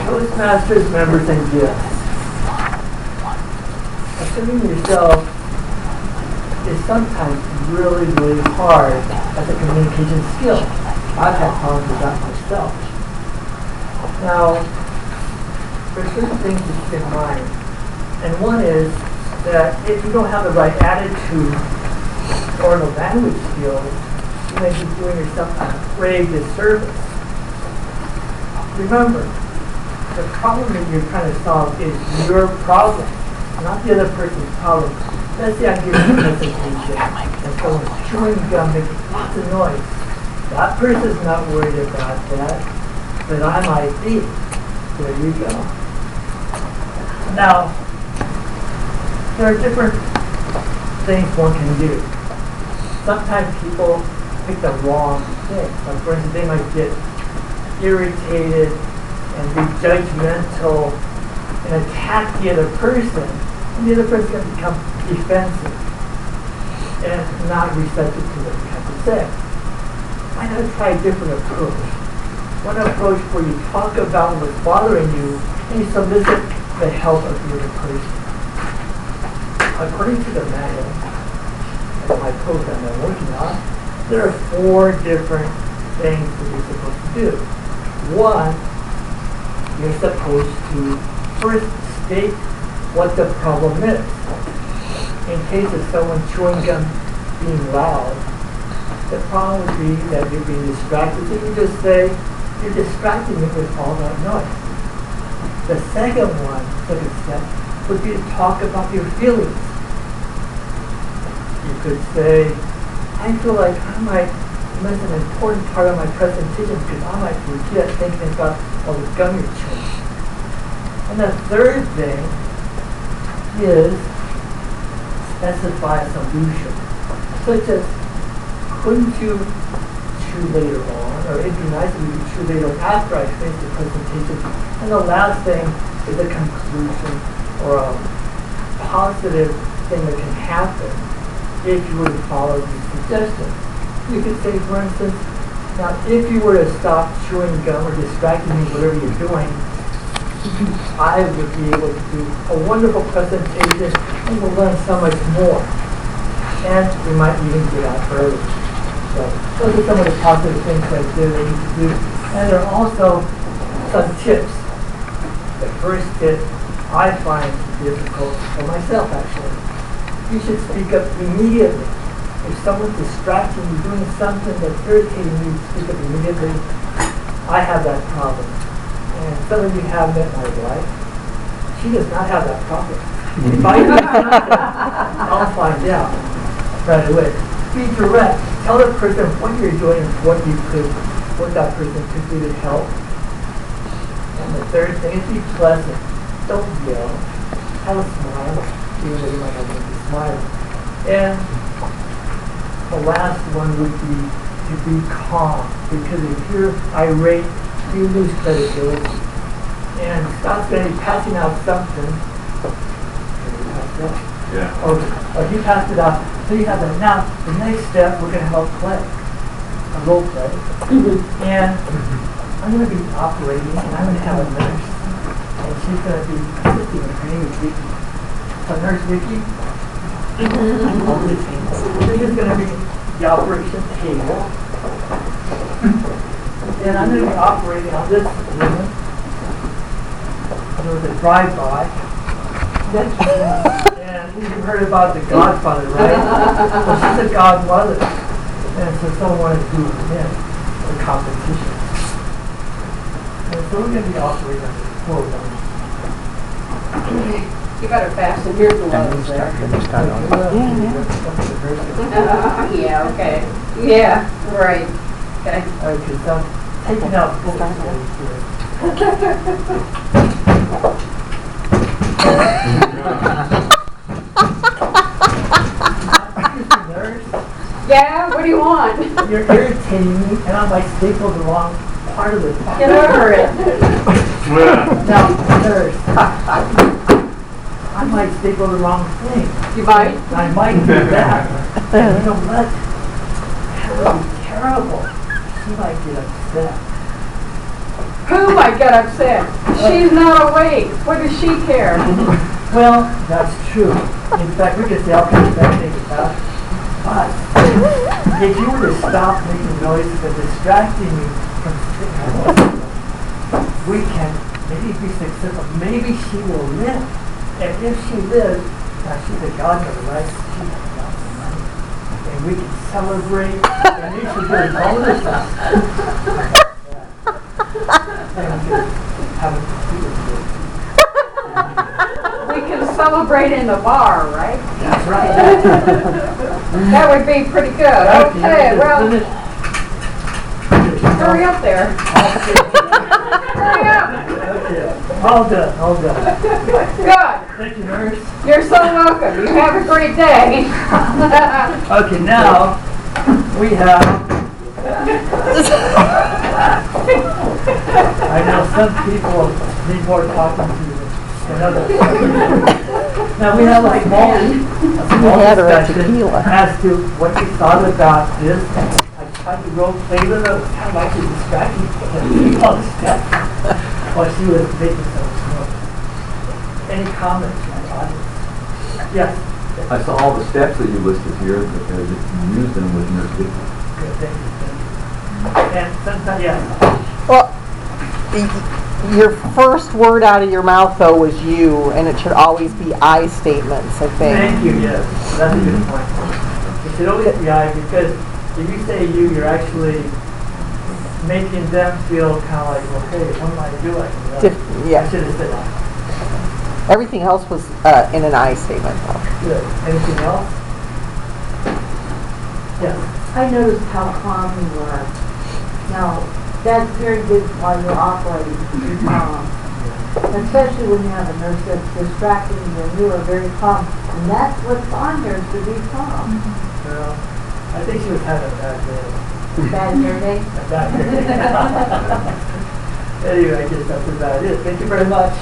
Toastmasters, members, and gifts. Assuming yourself is sometimes really, really hard as a communication skill. I've had problems with that myself. Now, there's certain things to keep in mind. And one is that if you don't have the right attitude or the language skills, you may be doing yourself a grave disservice. Remember, the problem that you're trying to solve is your problem, not the other person's problem. Let's say I'm giving a presentation and someone's chewing gum, making lots of noise. That person's not worried about that, but I might be. There you go. Now, there are different things one can do. Sometimes people pick the wrong thing. Like for instance, they might get irritated and be judgmental and attack the other person, and the other person's going to become defensive and not receptive to what you have to say. Why not try a different approach? One approach where you talk about what's bothering you and you solicit the help of the other person. According to the manual of my program I'm working on, there are 4 different things that you're supposed to do. One, you're supposed to first state what the problem is. In case of someone chewing gum being loud, the problem would be that you're being distracted. So you just say, you're distracting me with all that noise. The second step, would be to talk about your feelings. You could say, I feel like I might miss an important part of my presentation because I might forget thinking about all the gum you're chewing. And the third thing is specify a solution, such as, couldn't you chew later on, or it'd be nice if you could chew later on after I finish the presentation. And the last thing is a conclusion or a positive thing that can happen if you were to follow these suggestions. You could say, for instance, now if you were to stop chewing gum or distracting me, whatever you're doing, I would be able to do a wonderful presentation and we'll learn so much more. And we might even get out early. So those are some of the positive things that you need to do. And there are also some tips. The first tip I find difficult for myself actually. You should speak up immediately. If someone's distracting you, doing something that's irritating you, speak up immediately. I have that problem. And some of you have met my wife. She does not have that problem. If I do something, I'll find out right away. Be direct. Tell the person what you're doing and what that person could do to help. And the third thing is be pleasant. Don't yell. Have a smile. Even though you might not want to smile. And the last one would be to be calm. Because if you're irate, you lose credibility. And Scott's going to be passing out something. Yeah. Okay. He passed it out. So you have that. Now, the next step, we're going to help play. A role play. And I'm going to be operating, and I'm going to have a nurse. And she's going to be assisting me. Her name is Vicky. So Nurse Vicky, over the table. This is going to be the operation table. And I'm going to be operating on this unit. There was a drive-by. And you've heard about the Godfather, right? Well, she's a godmother. And so someone wanted to do him the competition. And so we're going to be operating on this program. You better fasten your gloves there. Yeah, okay. Yeah, right. Okay. Okay, so taking out books here. Yeah, what do you want? You're irritating me, and I might staple the wrong part of it. Get over it. Now, nurse, I might staple the wrong thing. You might? I might do that. And you know what? That would be terrible. she might get upset. Who might get upset? She's not awake. What does she care? Well, that's true. In fact, we could say all kinds of bad things about it. But if you were to stop making noises and distracting you from sitting, we can maybe be successful. Maybe she will live. And if she lives, now she's a godmother, right? She has lots of money. And we can celebrate. And you should do bonuses. We can celebrate in the bar, right? That's right. That would be pretty good. Okay, well, hurry up there. Hurry up. Okay. All done, all done. Good. Thank you, nurse. You're so welcome. You have a great day. Okay, now we have. I know some people need more talking to than others. Now we have a small discussion as to what you thought about this. I tried to role play with her, kind of like to distract you all the steps while she was making some smoke. Any comments from the audience? Yes. I saw all the steps that you listed here, but you used them with Nurse Vicky. Good, thank you. And sometimes, yeah. Well, your first word out of your mouth, though, was you, and it should always be I statements, I think. Thank you, yes. That's a good point. It should always be I, because if you say you, you're actually making them feel kind of like, well, hey, what am I doing? You know? Yeah. I should have said I. Everything else was in an I statement, though. Good. Anything else? Yes. I noticed how calm you were. Now, that's very good while you're operating, to be calm. Especially when you have a nurse that's distracting you, and you are very calm. And that's what's on her, to be calm. Well, I think she was having a bad day. Bad hair day? A bad day. Anyway, I guess that's about it. Thank you very much.